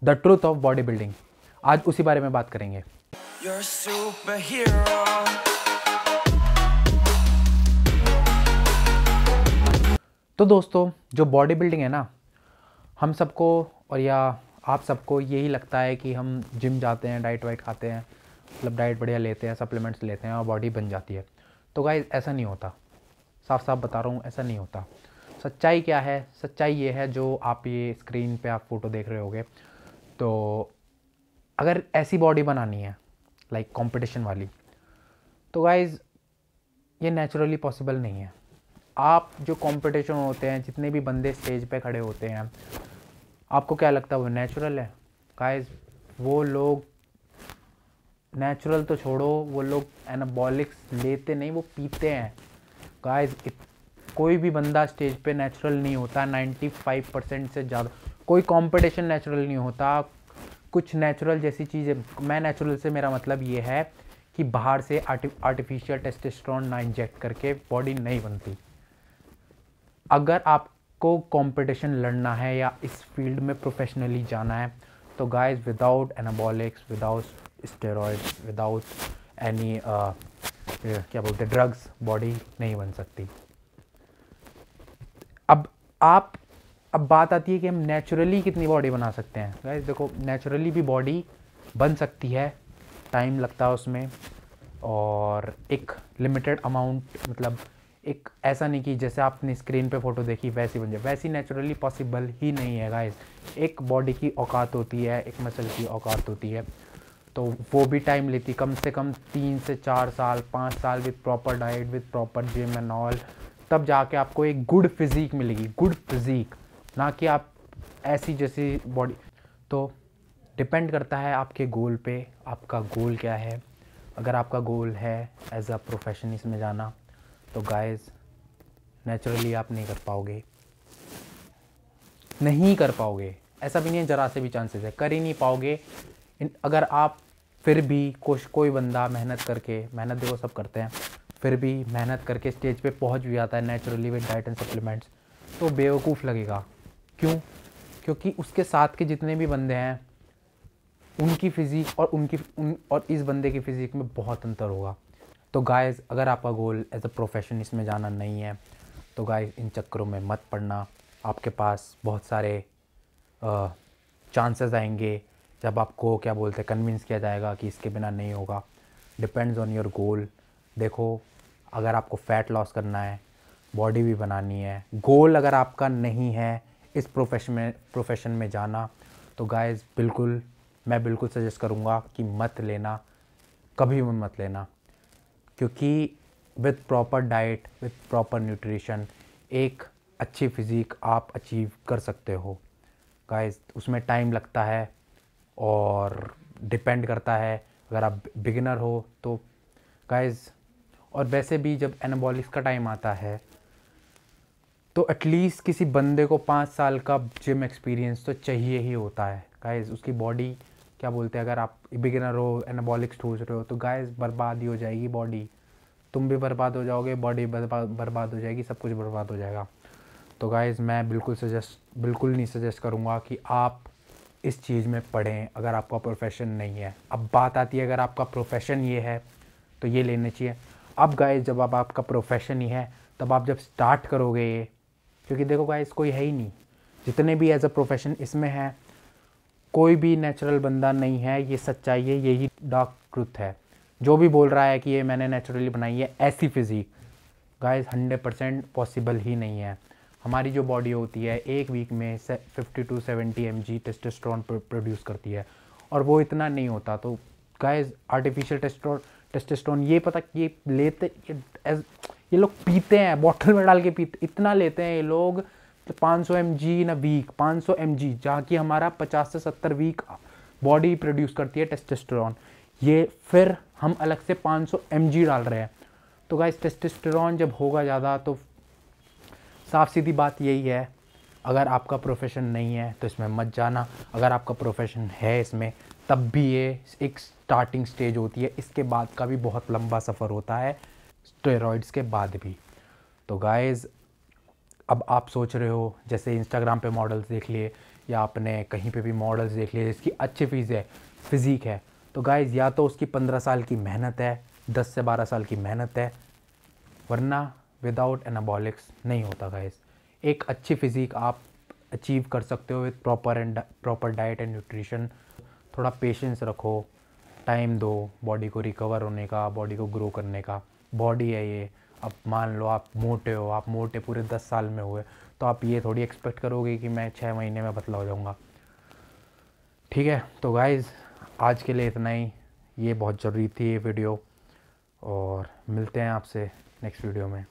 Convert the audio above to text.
The truth of body building. आज उसी बारे में बात करेंगे। You're a superhero. तो दोस्तों, जो बॉडी बिल्डिंग है ना, हम सबको और या आप सबको यही लगता है कि हम जिम जाते हैं, डाइट वाइट खाते हैं, मतलब डाइट बढ़िया लेते हैं, सप्लीमेंट्स लेते हैं और बॉडी बन जाती है। तो गाइस ऐसा नहीं होता, साफ साफ बता रहा हूँ, ऐसा नहीं होता। सच्चाई क्या है? सच्चाई ये है जो आप ये स्क्रीन पे आप फ़ोटो देख रहे होगे। तो अगर ऐसी बॉडी बनानी है लाइक कंपटीशन वाली, तो गाइस ये नेचुरली पॉसिबल नहीं है। आप जो कंपटीशन होते हैं, जितने भी बंदे स्टेज पे खड़े होते हैं, आपको क्या लगता है वो नेचुरल है? गाइस वो लोग नेचुरल तो छोड़ो, वो लोग एनाबॉलिक्स लेते नहीं, वो पीते हैं। गाइस कोई भी बंदा स्टेज पे नेचुरल नहीं होता। 95% से ज़्यादा कोई कंपटीशन नेचुरल नहीं होता। कुछ नेचुरल जैसी चीज़ें, मैं नेचुरल से मेरा मतलब ये है कि बाहर से आर्टिफिशियल टेस्टोस्टेरोन ना इंजेक्ट करके बॉडी नहीं बनती। अगर आपको कंपटीशन लड़ना है या इस फील्ड में प्रोफेशनली जाना है, तो guys without anabolics, without steroids, without any क्या बोलते हैं ड्रग्स, बॉडी नहीं बन सकती। अब बात आती है कि हम नेचुरली कितनी बॉडी बना सकते हैं। गाइस देखो, नेचुरली भी बॉडी बन सकती है, टाइम लगता है उसमें, और एक लिमिटेड अमाउंट, मतलब एक ऐसा नहीं कि जैसे आपने स्क्रीन पे फ़ोटो देखी वैसी बन जाए, वैसी नेचुरली पॉसिबल ही नहीं है गाइस। एक बॉडी की औकात होती है, एक मसल की औकात होती है, तो वो भी टाइम लेती, कम से कम 3 से 4 साल, 5 साल with proper diet, with proper gym and all, तब जाके आपको एक गुड फिज़ीक मिलेगी। गुड फिज़ीक, ना कि आप ऐसी जैसी बॉडी। तो डिपेंड करता है आपके गोल पे, आपका गोल क्या है। अगर आपका गोल है एज अ प्रोफेशन इसमें जाना, तो गाइस नेचुरली आप नहीं कर पाओगे, नहीं कर पाओगे। ऐसा भी नहीं है, ज़रा से भी चांसेस है, कर ही नहीं पाओगे। अगर आप फिर भी कोई बंदा मेहनत करके, मेहनत देखो सब करते हैं, फिर भी मेहनत करके स्टेज पे पहुंच भी जाता है naturally with diet and supplements, तो बेवकूफ़ लगेगा। क्यों? क्योंकि उसके साथ के जितने भी बंदे हैं, उनकी फ़िज़ीक और इस बंदे की फ़िज़ीक में बहुत अंतर होगा। तो गाइस अगर आपका गोल एज अ प्रोफेशन इसमें जाना नहीं है, तो गाइस इन चक्करों में मत पड़ना। आपके पास बहुत सारे चांसेस आएंगे जब आपको क्या बोलते हैं कन्विंस किया जाएगा कि इसके बिना नहीं होगा। Depends on your goal. देखो, अगर आपको फ़ैट लॉस करना है, बॉडी भी बनानी है, गोल अगर आपका नहीं है इस प्रोफेशन में जाना, तो गाइस मैं बिल्कुल सजेस्ट करूँगा कि मत लेना, कभी भी मत लेना। क्योंकि with proper diet, with proper nutrition, एक अच्छी फिज़ीक आप अचीव कर सकते हो। गाइस उसमें टाइम लगता है और डिपेंड करता है। अगर आप बिगिनर हो तो गाइस, और वैसे भी जब एनाबॉलिक्स का टाइम आता है, तो एटलीस्ट किसी बंदे को 5 साल का जिम एक्सपीरियंस तो चाहिए ही होता है। गाइस उसकी बॉडी क्या बोलते हैं, अगर आप बिगिनर हो, एनाबॉलिक्स ठूस रहे हो, तो गाइस बर्बाद ही हो जाएगी बॉडी। तुम भी बर्बाद हो जाओगे, बॉडी बर्बाद हो जाएगी, सब कुछ बर्बाद हो जाएगा। तो गाइस मैं बिल्कुल नहीं सजेस्ट करूँगा कि आप इस चीज़ में पढ़ें अगर आपका प्रोफेशन नहीं है। अब बात आती है अगर आपका प्रोफेशन ये है तो ये लेने चाहिए। अब गाइस जब आपका प्रोफेशन ही है, तब आप जब स्टार्ट करोगे ये, क्योंकि देखो गाइस कोई है ही नहीं, जितने भी एज अ प्रोफेशन इसमें है, कोई भी नेचुरल बंदा नहीं है। ये सच्चाई है, यही डार्क ट्रुथ है। जो भी बोल रहा है कि ये मैंने नेचुरली बनाई है ऐसी फिज़ीक, गाइस 100% पॉसिबल ही नहीं है। हमारी जो बॉडी होती है एक वीक में 50 to 70 mg टेस्टोस्टेरोन प्रोड्यूस करती है, और वो इतना नहीं होता। तो गाइस आर्टिफिशियल टेस्टोस्टेरोन ये पता ये लेते ये लोग पीते हैं, बॉटल में डाल के पीते, इतना लेते हैं ये लोग। तो 500 mg in a week, 500 mg, जहाँ कि हमारा 50 से 70 वीक बॉडी प्रोड्यूस करती है टेस्टोस्टेरोन, ये फिर हम अलग से 500 mg डाल रहे हैं। तो गाइस टेस्टोस्टेरोन जब होगा ज़्यादा, तो साफ सीधी बात यही है, अगर आपका प्रोफेशन नहीं है तो इसमें मत जाना। अगर आपका प्रोफेशन है इसमें, तब भी ये एक स्टार्टिंग स्टेज होती है, इसके बाद का भी बहुत लंबा सफ़र होता है, स्टेरॉइड्स के बाद भी। तो गाइस अब आप सोच रहे हो, जैसे इंस्टाग्राम पे मॉडल्स देख लिए या आपने कहीं पे भी मॉडल्स देख लिए जिसकी अच्छी फिज़ीक है, तो गाइज़ या तो उसकी 15 साल की मेहनत है, 10 से 12 साल की मेहनत है, वरना विदाउट एनाबॉलिक्स नहीं होता गाइज़। एक अच्छी फिज़ीक आप अचीव कर सकते हो with proper diet and nutrition. थोड़ा पेशेंस रखो, टाइम दो बॉडी को रिकवर होने का, बॉडी को ग्रो करने का। बॉडी है ये। अब मान लो आप मोटे हो, आप मोटे पूरे 10 साल में हुए, तो आप ये थोड़ी एक्सपेक्ट करोगे कि मैं 6 महीने में पतला हो जाऊँगा। ठीक है, तो गाइज़ आज के लिए इतना ही। ये बहुत ज़रूरी थी ये वीडियो, और मिलते हैं आपसे नेक्स्ट वीडियो में।